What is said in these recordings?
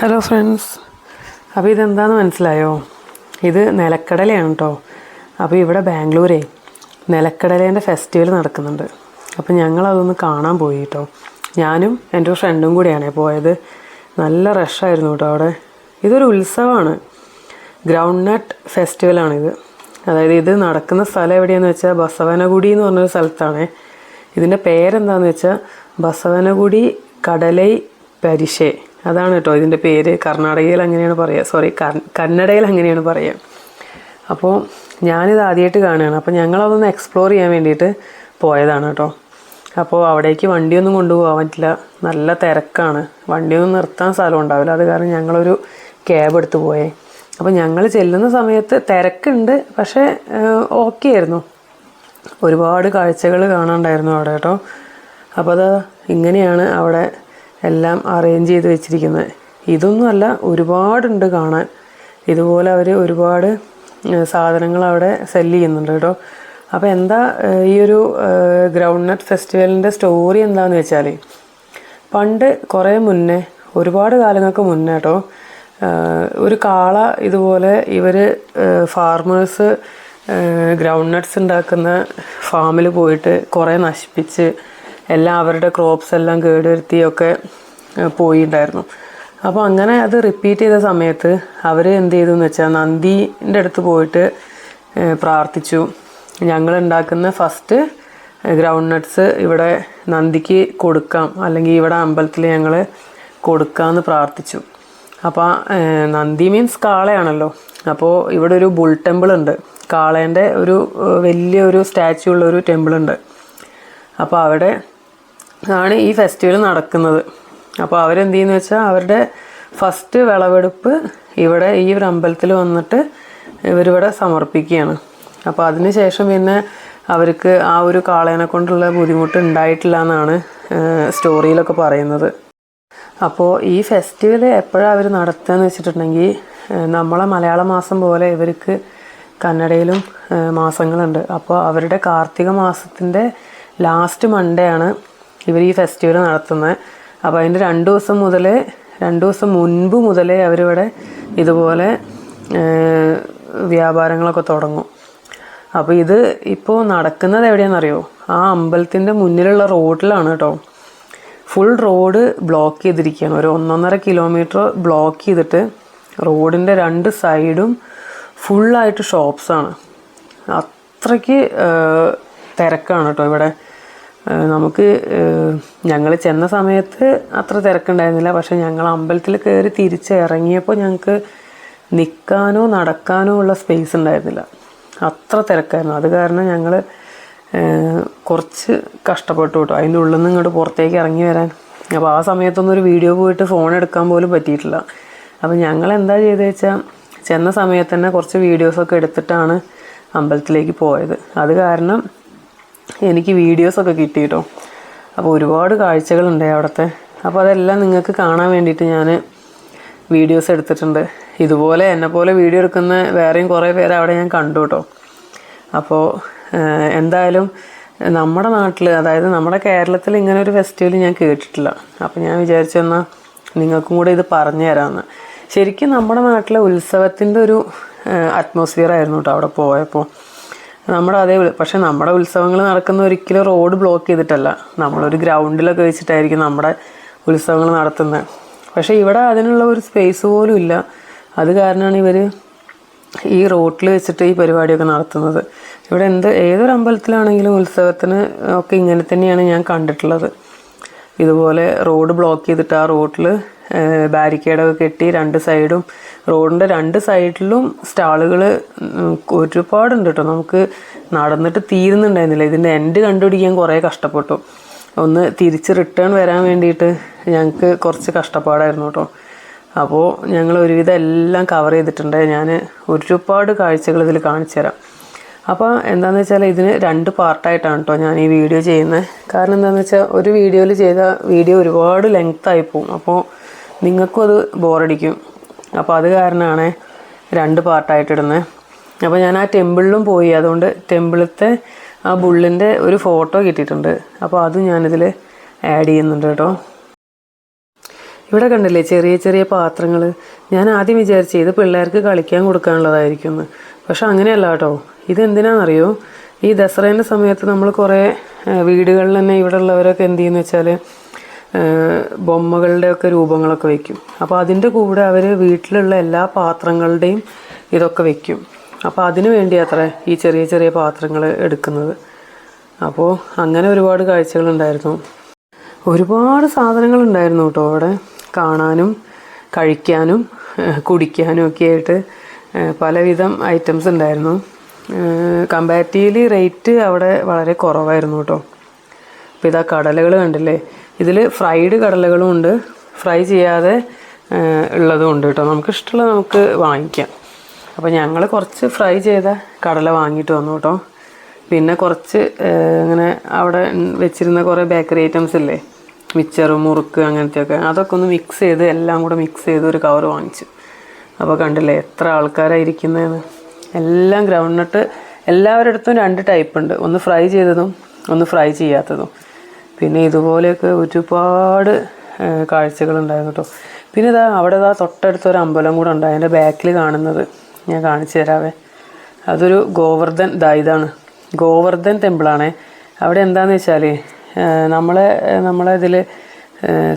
Hello friends, അപ്പോൾ ഇതെന്താണെന്ന് മനസ്സിലായോ? ഇത് നിലക്കടലയാണ് കേട്ടോ. അപ്പോൾ ഇവിടെ ബാംഗ്ലൂരേ നിലക്കടലേൻ്റെ ഫെസ്റ്റിവൽ നടക്കുന്നുണ്ട്. അപ്പോൾ ഞങ്ങളതൊന്ന് കാണാൻ പോയി കേട്ടോ. ഞാനും എൻ്റെ ഒരു ഫ്രണ്ടും കൂടിയാണ് പോയത്. നല്ല റഷായിരുന്നു കേട്ടോ അവിടെ. ഇതൊരു ഉത്സവമാണ്, ഗ്രൗണ്ട് നട്ട് ഫെസ്റ്റിവലാണിത്. അതായത് ഇത് നടക്കുന്ന സ്ഥലം എവിടെയാണെന്ന് വെച്ചാൽ ബസവനഗുഡി എന്ന് പറഞ്ഞൊരു സ്ഥലത്താണ്. ഇതിൻ്റെ പേരെന്താണെന്ന് വെച്ചാൽ ബസവനഗുഡി കടലൈ പരിഷേ, അതാണ് കേട്ടോ ഇതിൻ്റെ പേര്. കർണാടകയിൽ അങ്ങനെയാണ് പറയുക, കന്നഡയിൽ അങ്ങനെയാണ് പറയുക. അപ്പോൾ ഞാനിത് ആദ്യമായിട്ട് കാണുകയാണ്. അപ്പോൾ ഞങ്ങളതൊന്ന് എക്സ്പ്ലോർ ചെയ്യാൻ വേണ്ടിയിട്ട് പോയതാണ് കേട്ടോ. അപ്പോൾ അവിടേക്ക് വണ്ടിയൊന്നും കൊണ്ടുപോകാൻ പറ്റില്ല, നല്ല തിരക്കാണ്, വണ്ടിയൊന്നും നിർത്താൻ സ്ഥലം ഉണ്ടാവില്ല. അത് കാരണം ഞങ്ങളൊരു ക്യാബ് എടുത്ത് പോയേ. അപ്പോൾ ഞങ്ങൾ ചെല്ലുന്ന സമയത്ത് തിരക്കുണ്ട്, പക്ഷേ ഓക്കെ ആയിരുന്നു. ഒരുപാട് കാഴ്ചകൾ കാണാനുണ്ടായിരുന്നു അവിടെ കേട്ടോ. അപ്പോൾ അത് ഇങ്ങനെയാണ് അവിടെ എല്ലാം അറേഞ്ച് ചെയ്ത് വെച്ചിരിക്കുന്നത്. ഇതൊന്നുമല്ല, ഒരുപാടുണ്ട് കാണാൻ. ഇതുപോലെ അവർ ഒരുപാട് സാധനങ്ങൾ അവിടെ സെല്ല് ചെയ്യുന്നുണ്ട് കേട്ടോ. അപ്പോൾ എന്താ ഈ ഒരു ഗ്രൗണ്ട് നട്ട് ഫെസ്റ്റിവലിൻ്റെ സ്റ്റോറി എന്താണെന്ന് വെച്ചാൽ, പണ്ട് കുറേ മുന്നേ, ഒരുപാട് കാലങ്ങൾക്ക് മുന്നേ കേട്ടോ, ഒരു കാള ഇതുപോലെ ഇവർ ഫാർമേഴ്സ് ഗ്രൗണ്ട് നട്ട്സ് ഉണ്ടാക്കുന്ന ഫാമിൽ പോയിട്ട് കുറേ നശിപ്പിച്ച് എല്ലാം അവരുടെ ക്രോപ്സ് എല്ലാം കേടുവരുത്തിയൊക്കെ പോയിട്ടുണ്ടായിരുന്നു. അപ്പോൾ അങ്ങനെ അത് റിപ്പീറ്റ് ചെയ്ത സമയത്ത് അവർ എന്ത് ചെയ്തു എന്ന് വെച്ചാൽ നന്ദീൻ്റെ അടുത്ത് പോയിട്ട് പ്രാർത്ഥിച്ചു, ഞങ്ങൾ ഉണ്ടാക്കുന്ന ഫസ്റ്റ് ഗ്രൗണ്ട് നട്ട്സ് ഇവിടെ നന്ദിക്ക് കൊടുക്കാം, അല്ലെങ്കിൽ ഇവിടെ അമ്പലത്തിൽ ഞങ്ങൾ കൊടുക്കാമെന്ന് പ്രാർത്ഥിച്ചു. അപ്പോൾ നന്ദി മീൻസ് കാളയാണല്ലോ. അപ്പോൾ ഇവിടെ ഒരു ബുൾ ടെമ്പിൾ ഉണ്ട്, കാളേൻ്റെ ഒരു വലിയൊരു സ്റ്റാച്യു ഉള്ളൊരു ടെമ്പിളുണ്ട്. അപ്പോൾ അവിടെ ആണ് ഈ ഫെസ്റ്റിവൽ നടക്കുന്നത്. അപ്പോൾ അവരെന്ത് ചെയ്യുന്നു വെച്ചാൽ അവരുടെ ഫസ്റ്റ് വിളവെടുപ്പ് ഇവിടെ ഈ ഒരു അമ്പലത്തിൽ വന്നിട്ട് ഇവരിവിടെ സമർപ്പിക്കുകയാണ്. അപ്പോൾ അതിന് ശേഷം പിന്നെ അവർക്ക് ആ ഒരു കാളേനെ കൊണ്ടുള്ള ബുദ്ധിമുട്ട് ഉണ്ടായിട്ടില്ല എന്നാണ് സ്റ്റോറിയിലൊക്കെ പറയുന്നത്. അപ്പോൾ ഈ ഫെസ്റ്റിവൽ എപ്പോഴാണ് അവർ നടത്തുകയെന്ന് വെച്ചിട്ടുണ്ടെങ്കിൽ, നമ്മളെ മലയാള മാസം പോലെ ഇവർക്ക് കന്നഡയിലും മാസങ്ങളുണ്ട്. അപ്പോൾ അവരുടെ കാർത്തിക മാസത്തിൻ്റെ ലാസ്റ്റ് മൺഡേ ആണ് ഇവർ ഈ ഫെസ്റ്റിവൽ നടത്തുന്നത്. അപ്പോൾ അതിൻ്റെ 2 ദിവസം മുൻപ് മുതലേ അവരിവിടെ ഇതുപോലെ വ്യാപാരങ്ങളൊക്കെ തുടങ്ങും. അപ്പോൾ ഇത് ഇപ്പോൾ നടക്കുന്നത് എവിടെയാണെന്നറിയോ? ആ അമ്പലത്തിൻ്റെ മുന്നിലുള്ള റോഡിലാണ് കേട്ടോ. ഫുൾ റോഡ് ബ്ലോക്ക് ചെയ്തിരിക്കുകയാണ്. ഒരു 1.5 കിലോമീറ്റർ ബ്ലോക്ക് ചെയ്തിട്ട് റോഡിൻ്റെ 2 സൈഡും ഫുള്ളായിട്ട് ഷോപ്സാണ്. അത്രയ്ക്ക് തിരക്കാണ് കേട്ടോ ഇവിടെ. നമുക്ക് ഞങ്ങൾ ചെന്ന സമയത്ത് അത്ര തിരക്കുണ്ടായിരുന്നില്ല, പക്ഷെ ഞങ്ങൾ അമ്പലത്തിൽ കയറി തിരിച്ചിറങ്ങിയപ്പോൾ ഞങ്ങൾക്ക് നിൽക്കാനോ നടക്കാനോ ഉള്ള സ്പേസ് ഉണ്ടായിരുന്നില്ല, അത്ര തിരക്കായിരുന്നു. അത് കാരണം ഞങ്ങൾ കുറച്ച് കഷ്ടപ്പെട്ടു കേട്ടോ അതിൻ്റെ ഉള്ളിൽ നിന്ന് ഇങ്ങോട്ട് പുറത്തേക്ക് ഇറങ്ങി വരാൻ. അപ്പോൾ ആ സമയത്തൊന്നും ഒരു വീഡിയോ പോയിട്ട് ഫോൺ എടുക്കാൻ പോലും പറ്റിയിട്ടില്ല. അപ്പോൾ ഞങ്ങൾ എന്താ ചെയ്തത് വെച്ചാൽ ചെന്ന സമയത്ത് തന്നെ കുറച്ച് വീഡിയോസൊക്കെ എടുത്തിട്ടാണ് അമ്പലത്തിലേക്ക് പോയത്. അത് കാരണം എനിക്ക് വീഡിയോസൊക്കെ കിട്ടി കേട്ടോ. അപ്പോൾ ഒരുപാട് കാഴ്ചകളുണ്ട് അവിടുത്തെ. അപ്പോൾ അതെല്ലാം നിങ്ങൾക്ക് കാണാൻ വേണ്ടിയിട്ട് ഞാൻ വീഡിയോസ് എടുത്തിട്ടുണ്ട്. ഇതുപോലെ എന്നെപ്പോലെ വീഡിയോ എടുക്കുന്ന വേറെയും കുറേ പേരെ അവിടെ ഞാൻ കണ്ടു കേട്ടോ. അപ്പോൾ എന്തായാലും നമ്മുടെ നാട്ടിൽ, അതായത് നമ്മുടെ കേരളത്തിൽ ഇങ്ങനെ ഒരു ഫെസ്റ്റിവൽ ഞാൻ കേട്ടിട്ടില്ല. അപ്പോൾ ഞാൻ വിചാരിച്ചെന്നാൽ നിങ്ങൾക്കും കൂടെ ഇത് പറഞ്ഞു തരാമെന്ന്. ശരിക്കും നമ്മുടെ നാട്ടിലെ ഉത്സവത്തിൻ്റെ ഒരു അറ്റ്മോസ്ഫിയർ ആയിരുന്നു കേട്ടോ അവിടെ പോയപ്പോൾ. പക്ഷെ നമ്മുടെ ഉത്സവങ്ങൾ നടക്കുന്ന ഒരിക്കലും റോഡ് ബ്ലോക്ക് ചെയ്തിട്ടല്ല, നമ്മളൊരു ഗ്രൗണ്ടിലൊക്കെ വെച്ചിട്ടായിരിക്കും നമ്മുടെ ഉത്സവങ്ങൾ നടത്തുന്നത്. പക്ഷേ ഇവിടെ അതിനുള്ള ഒരു സ്പേസ് പോലും ഇല്ല. അത് കാരണമാണ് ഇവർ ഈ റോഡിൽ വെച്ചിട്ട് ഈ പരിപാടിയൊക്കെ നടത്തുന്നത്. ഇവിടെ ഏതൊരു അമ്പലത്തിലാണെങ്കിലും ഉത്സവത്തിന് ഒക്കെ ഇങ്ങനെ തന്നെയാണ് ഞാൻ കണ്ടിട്ടുള്ളത്. ഇതുപോലെ റോഡ് ബ്ലോക്ക് ചെയ്തിട്ട് ആ റോഡിൽ ബാരിക്കേഡൊക്കെ കെട്ടി 2 സൈഡും, റോഡിൻ്റെ 2 സൈഡിലും സ്റ്റാളുകൾ ഒരുപാടുണ്ട് കേട്ടോ. നമുക്ക് നടന്നിട്ട് തീരുന്നുണ്ടായിരുന്നില്ല. ഇതിൻ്റെ എൻഡ് കണ്ടുപിടിക്കാൻ കുറേ കഷ്ടപ്പെട്ടു. ഒന്ന് തിരിച്ച് റിട്ടേൺ വരാൻ വേണ്ടിയിട്ട് ഞങ്ങൾക്ക് കുറച്ച് കഷ്ടപ്പാടായിരുന്നു കേട്ടോ. അപ്പോൾ ഞങ്ങൾ ഒരുവിധം എല്ലാം കവർ ചെയ്തിട്ടുണ്ട്. ഞാൻ ഒരുപാട് കാഴ്ചകൾ ഇതിൽ കാണിച്ചു തരാം. അപ്പോൾ എന്താണെന്ന് വെച്ചാൽ ഇതിന് 2 പാർട്ടായിട്ടാണ് കേട്ടോ ഞാൻ ഈ വീഡിയോ ചെയ്യുന്നത്. കാരണം എന്താണെന്ന് വെച്ചാൽ ഒരു വീഡിയോയിൽ ചെയ്ത വീഡിയോ ഒരുപാട് ലെങ്ത്തായി പോവും, അപ്പോൾ നിങ്ങൾക്കും അത് ബോറടിക്കും. അപ്പോൾ അത് കാരണമാണ് 2 പാർട്ടായിട്ട് ഇടുന്നത്. അപ്പോൾ ഞാൻ ആ ടെമ്പിളിലും പോയി, അതുകൊണ്ട് ടെമ്പിളത്തെ ആ ബുള്ളിൻ്റെ ഒരു ഫോട്ടോ കിട്ടിയിട്ടുണ്ട്. അപ്പോൾ അതും ഞാനിതിൽ ആഡ് ചെയ്യുന്നുണ്ട് കേട്ടോ. ഇവിടെ കണ്ടില്ലേ ചെറിയ ചെറിയ പാത്രങ്ങൾ. ഞാൻ ആദ്യം വിചാരിച്ചു ഇത് പിള്ളേർക്ക് കളിക്കാൻ കൊടുക്കാനുള്ളതായിരിക്കും എന്ന്. പക്ഷെ അങ്ങനെയല്ല കേട്ടോ. ഇതെന്തിനാണെന്നറിയോ? ഈ ദസറേൻ്റെ സമയത്ത് നമ്മൾ കുറേ വീടുകളിൽ തന്നെ ഇവിടെ ഉള്ളവരൊക്കെ എന്ത് ചെയ്യുന്നു വെച്ചാൽ ബൊമ്മകളുടെയൊക്കെ രൂപങ്ങളൊക്കെ വയ്ക്കും. അപ്പോൾ അതിൻ്റെ കൂടെ അവർ വീട്ടിലുള്ള എല്ലാ പാത്രങ്ങളുടെയും ഇതൊക്കെ വയ്ക്കും. അപ്പോൾ അതിന് വേണ്ടിയത്രേ ഈ ചെറിയ ചെറിയ പാത്രങ്ങൾ എടുക്കുന്നത്. അപ്പോൾ അങ്ങനെ ഒരുപാട് കാഴ്ചകളുണ്ടായിരുന്നു. ഒരുപാട് സാധനങ്ങളുണ്ടായിരുന്നു കേട്ടോ അവിടെ. കാണാനും കഴിക്കാനും കുടിക്കാനും ഒക്കെ ആയിട്ട് പലവിധം ഐറ്റംസ് ഉണ്ടായിരുന്നു. കമ്പാരിറ്റീവ്ലി റേറ്റ് അവിടെ വളരെ കുറവായിരുന്നു കേട്ടോ. അപ്പോൾ ഇതാ കടലകൾ കണ്ടില്ലേ. ഇതിൽ ഫ്രൈഡ് കടലകളും ഉണ്ട്, ഫ്രൈ ചെയ്യാതെ ഉള്ളതും ഉണ്ട് കേട്ടോ. നമുക്ക് ഇഷ്ടമുള്ളത് നമുക്ക് വാങ്ങിക്കാം. അപ്പോൾ ഞങ്ങൾ കുറച്ച് ഫ്രൈ ചെയ്ത കടല വാങ്ങിയിട്ട് വന്നു കേട്ടോ. പിന്നെ കുറച്ച് ഇങ്ങനെ അവിടെ വെച്ചിരുന്ന കുറേ ബേക്കറി ഐറ്റംസ് ഇല്ലേ, മിച്ചറ്, മുറുക്ക് അങ്ങനത്തെയൊക്കെ, അതൊക്കെ ഒന്ന് മിക്സ് ചെയ്ത് എല്ലാം കൂടെ മിക്സ് ചെയ്ത് ഒരു കവർ വാങ്ങിച്ചു. അപ്പോൾ കണ്ടില്ലേ എത്ര ആൾക്കാരായിരിക്കുന്നതെന്ന്. എല്ലാം ഗ്രൗണ്ട് നട്ട് എല്ലാവരുടെ അടുത്തും 2 ടൈപ്പ് ഉണ്ട്. ഒന്ന് ഫ്രൈ ചെയ്തതും ഒന്ന് ഫ്രൈ ചെയ്യാത്തതും. പിന്നെ ഇതുപോലെയൊക്കെ ഒരുപാട് കാഴ്ചകളുണ്ടായിരുന്നു കേട്ടോ. പിന്നെ അവിടെ തൊട്ടടുത്തൊരു അമ്പലം കൂടെ ഉണ്ട്. അതിൻ്റെ ബാക്കിൽ കാണുന്നത് ഞാൻ കാണിച്ചു തരാവേ. അതൊരു ഇതാണ് ഗോവർദ്ധൻ ടെമ്പിളാണേ. അവിടെ എന്താണെന്ന് വെച്ചാൽ നമ്മളെ ഇതിൽ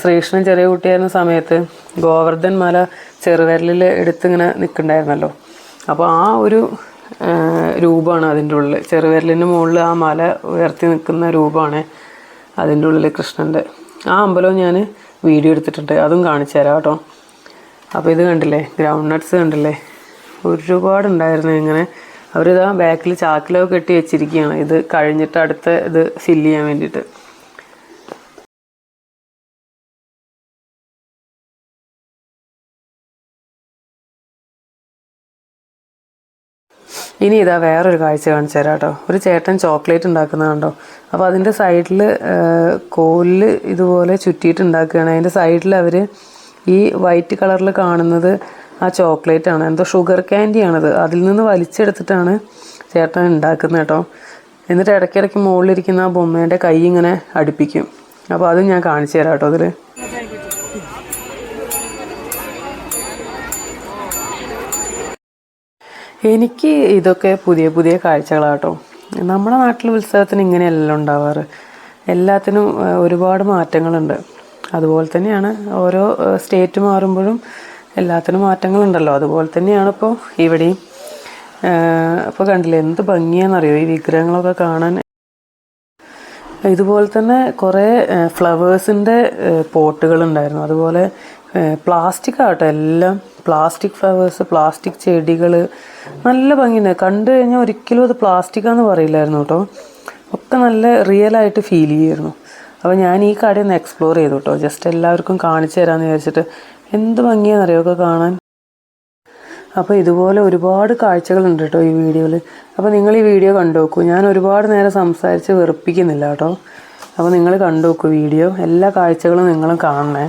ശ്രീകൃഷ്ണൻ ചെറിയ കുട്ടിയായിരുന്ന സമയത്ത് ഗോവർദ്ധൻ മല ചെറുവിരലിൽ എടുത്തിങ്ങനെ നിൽക്കുന്നുണ്ടായിരുന്നല്ലോ. അപ്പോൾ ആ ഒരു രൂപമാണ് അതിൻ്റെ ഉള്ളിൽ. ചെറുവിരലിന് മുകളിൽ ആ മല ഉയർത്തി നിൽക്കുന്ന രൂപമാണ് അതിൻ്റെ ഉള്ളിൽ കൃഷ്ണൻ്റെ. ആ അമ്പലവും ഞാൻ വീഡിയോ എടുത്തിട്ടുണ്ട്, അതും കാണിച്ചു തരാം കേട്ടോ. അപ്പോൾ ഇത് കണ്ടില്ലേ, ഗ്രൗണ്ട് നട്ട്സ് കണ്ടില്ലേ, ഒരുപാടുണ്ടായിരുന്നു. ഇങ്ങനെ അവരിതാ ബാക്കിൽ ചാക്കിലൊക്കെ കെട്ടി വെച്ചിരിക്കുകയാണ്. ഇത് കഴിഞ്ഞിട്ട് അടുത്ത ഇത് ഫില്ല് ചെയ്യാൻ വേണ്ടിയിട്ട്. ഇനി ഇതാ വേറൊരു കാഴ്ച കാണിച്ചു തരാം കേട്ടോ. ഒരു ചേട്ടൻ ചോക്ലേറ്റ് ഉണ്ടാക്കുന്നതുണ്ടോ. അപ്പോൾ അതിൻ്റെ സൈഡിൽ കോലിൽ ഇതുപോലെ ചുറ്റിയിട്ട് ഉണ്ടാക്കുകയാണ്. അതിൻ്റെ സൈഡിൽ അവർ ഈ വൈറ്റ് കളറിൽ കാണുന്നത് ആ ചോക്ലേറ്റാണ്, എന്തോ ഷുഗർ ക്യാൻഡിയാണത്. അതിൽ നിന്ന് വലിച്ചെടുത്തിട്ടാണ് ചേട്ടൻ ഉണ്ടാക്കുന്നത് കേട്ടോ. എന്നിട്ട് ഇടയ്ക്കിടയ്ക്ക് മുകളിലിരിക്കുന്ന ആ ബൊമ്മേൻ്റെ കൈ ഇങ്ങനെ അടുപ്പിക്കും. അപ്പോൾ അതും ഞാൻ കാണിച്ചു തരാം കേട്ടോ അതിൽ. എനിക്ക് ഇതൊക്കെ പുതിയ പുതിയ കാഴ്ചകളാട്ടോ. നമ്മുടെ നാട്ടിൽ ഉത്സവത്തിന് ഇങ്ങനെയല്ല ഉണ്ടാവാറ്. എല്ലാത്തിനും ഒരുപാട് മാറ്റങ്ങളുണ്ട്. അതുപോലെ തന്നെയാണ് ഓരോ സ്റ്റേറ്റ് മാറുമ്പോഴും എല്ലാത്തിനും മാറ്റങ്ങളുണ്ടല്ലോ. അതുപോലെ തന്നെയാണ് ഇപ്പോൾ ഇവിടെയും. അപ്പോൾ കണ്ടില്ലേ എന്ത് ഭംഗിയാണെന്നറിയോ ഈ വിഗ്രഹങ്ങളൊക്കെ കാണാൻ. ഇതുപോലെ തന്നെ കുറേ ഫ്ലവേഴ്സിൻ്റെ പോട്ടുകളുണ്ടായിരുന്നു. അതുപോലെ പ്ലാസ്റ്റിക് ആട്ടോ എല്ലാം. പ്ലാസ്റ്റിക് ഫ്ലവേഴ്സ്, പ്ലാസ്റ്റിക് ചെടികൾ, നല്ല ഭംഗിയുണ്ട്. കണ്ടു കഴിഞ്ഞാൽ ഒരിക്കലും അത് പ്ലാസ്റ്റിക്കാന്ന് പറയില്ലായിരുന്നു കേട്ടോ. ഒക്കെ നല്ല റിയലായിട്ട് ഫീൽ ചെയ്യുമായിരുന്നു. അപ്പോൾ ഞാൻ ഈ കടയൊന്ന് എക്സ്പ്ലോർ ചെയ്തു കേട്ടോ. ജസ്റ്റ് എല്ലാവർക്കും കാണിച്ചു തരാമെന്ന് വിചാരിച്ചിട്ട്. എന്ത് ഭംഗിയാണെന്നറിയോ ഒക്കെ കാണാൻ. അപ്പോൾ ഇതുപോലെ ഒരുപാട് കാഴ്ചകളുണ്ട് കേട്ടോ ഈ വീഡിയോയിൽ. അപ്പോൾ നിങ്ങൾ ഈ വീഡിയോ കണ്ടു നോക്കൂ. ഞാൻ ഒരുപാട് നേരം സംസാരിച്ച് വെറുപ്പിക്കുന്നില്ല കേട്ടോ. അപ്പോൾ നിങ്ങൾ കണ്ടു നോക്കൂ വീഡിയോ. എല്ലാ കാഴ്ചകളും നിങ്ങളും കാണണേ.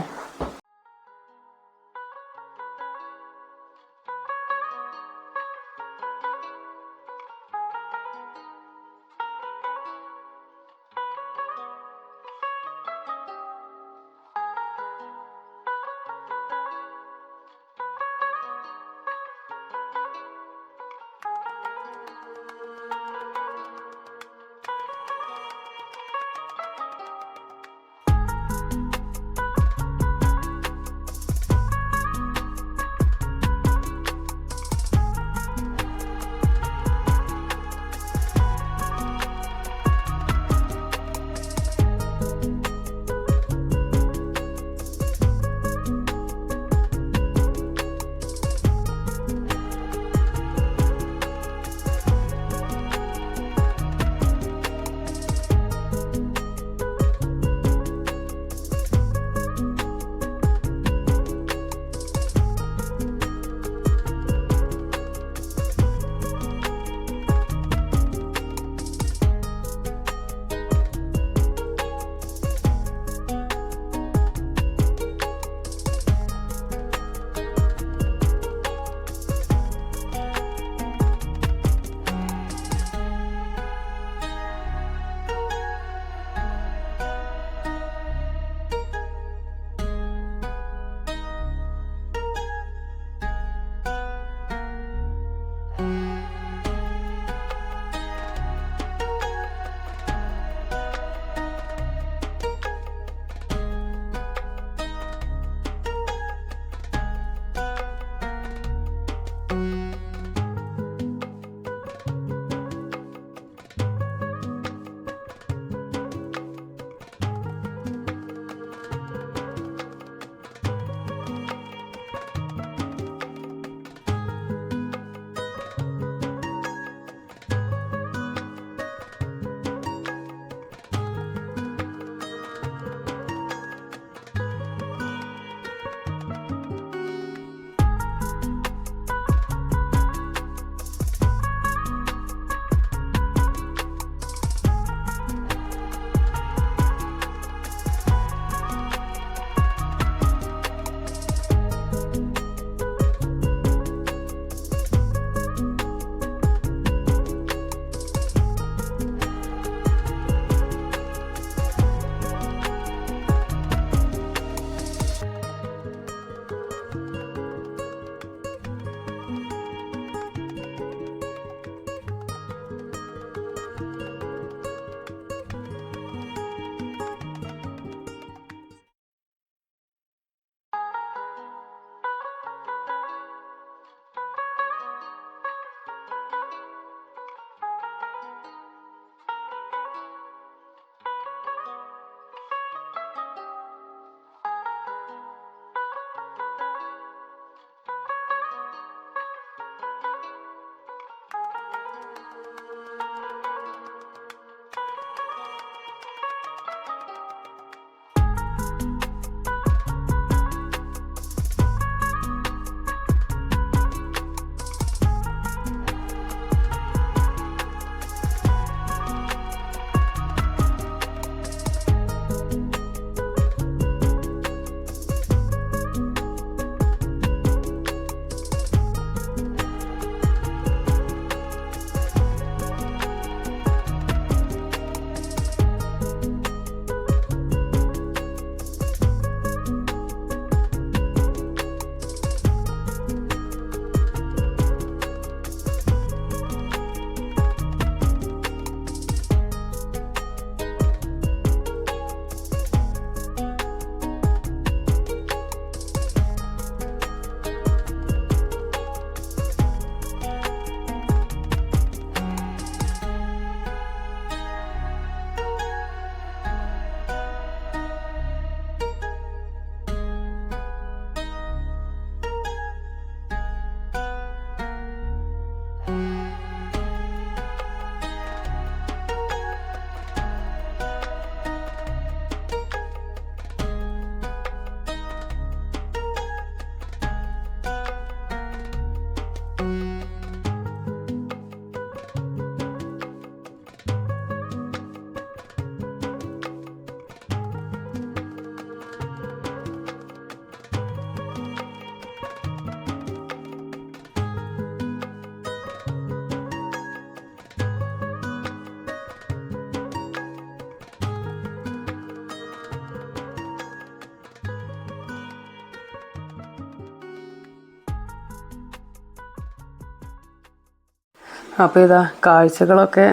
അപ്പോൾ ഇതാ കാഴ്ചകളൊക്കെ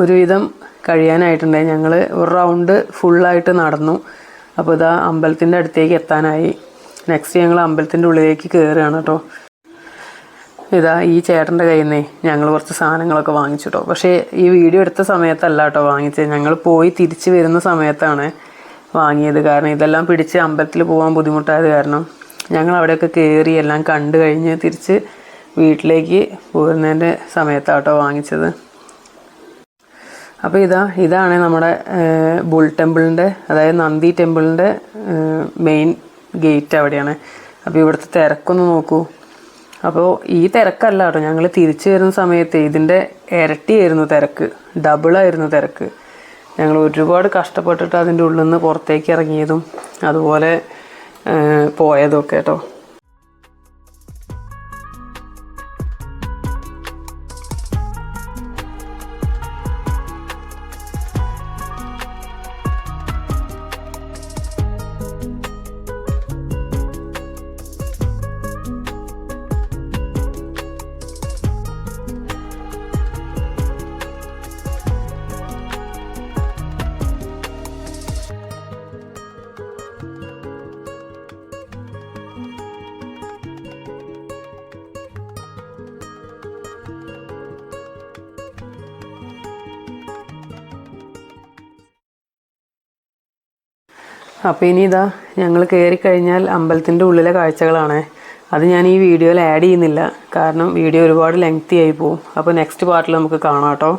ഒരുവിധം കഴിയാനായിട്ടുണ്ട്. ഞങ്ങൾ ഒരു റൗണ്ട് ഫുള്ളായിട്ട് നടന്നു. അപ്പോൾ ഇതാ അമ്പലത്തിൻ്റെ അടുത്തേക്ക് എത്താനായി. നെക്സ്റ്റ് ഞങ്ങൾ അമ്പലത്തിൻ്റെ ഉള്ളിലേക്ക് കയറുകയാണ് കേട്ടോ. ഇതാ ഈ ചേട്ടൻ്റെ കയ്യിൽ നിന്നേ ഞങ്ങൾ കുറച്ച് സാധനങ്ങളൊക്കെ വാങ്ങിച്ചു കേട്ടോ. പക്ഷേ ഈ വീഡിയോ എടുത്ത സമയത്തല്ല കേട്ടോ വാങ്ങിച്ചത്, ഞങ്ങൾ പോയി തിരിച്ച് വരുന്ന സമയത്താണ് വാങ്ങിയത്. കാരണം ഇതെല്ലാം പിടിച്ച് അമ്പലത്തിൽ പോകാൻ ബുദ്ധിമുട്ടായത് കാരണം ഞങ്ങൾ അവിടെയൊക്കെ കയറി എല്ലാം കണ്ടു കഴിഞ്ഞ് തിരിച്ച് വീട്ടിലേക്ക് പോകുന്നതിൻ്റെ സമയത്താണ് കേട്ടോ വാങ്ങിച്ചത്. അപ്പോൾ ഇതാണ് നമ്മുടെ ബുൾ ടെമ്പിളിൻ്റെ, അതായത് നന്ദി ടെമ്പിളിൻ്റെ മെയിൻ ഗേറ്റ് അവിടെയാണ്. അപ്പോൾ ഇവിടുത്തെ തിരക്കൊന്ന് നോക്കൂ. അപ്പോൾ ഈ തിരക്കല്ല കേട്ടോ, ഞങ്ങൾ തിരിച്ചു വരുന്ന സമയത്ത് ഇതിൻ്റെ ഇരട്ടിയായിരുന്നു തിരക്ക്, ഡബിളായിരുന്നു തിരക്ക്. ഞങ്ങൾ ഒരുപാട് കഷ്ടപ്പെട്ടിട്ട് അതിൻ്റെ ഉള്ളിൽ നിന്ന് പുറത്തേക്ക് ഇറങ്ങിയതും അതുപോലെ പോയതും ഒക്കെ കേട്ടോ. അപ്പോൾ ഇനി ഇതാ ഞങ്ങൾ കയറിക്കഴിഞ്ഞാൽ അമ്പലത്തിൻ്റെ ഉള്ളിലെ കാഴ്ചകളാണ്. അത് ഞാൻ ഈ വീഡിയോയിൽ ആഡ് ചെയ്യുന്നില്ല, കാരണം വീഡിയോ ഒരുപാട് ലെങ്തി ആയി പോവും. അപ്പോൾ നെക്സ്റ്റ് പാർട്ടിൽ നമുക്ക് കാണാം കേട്ടോ.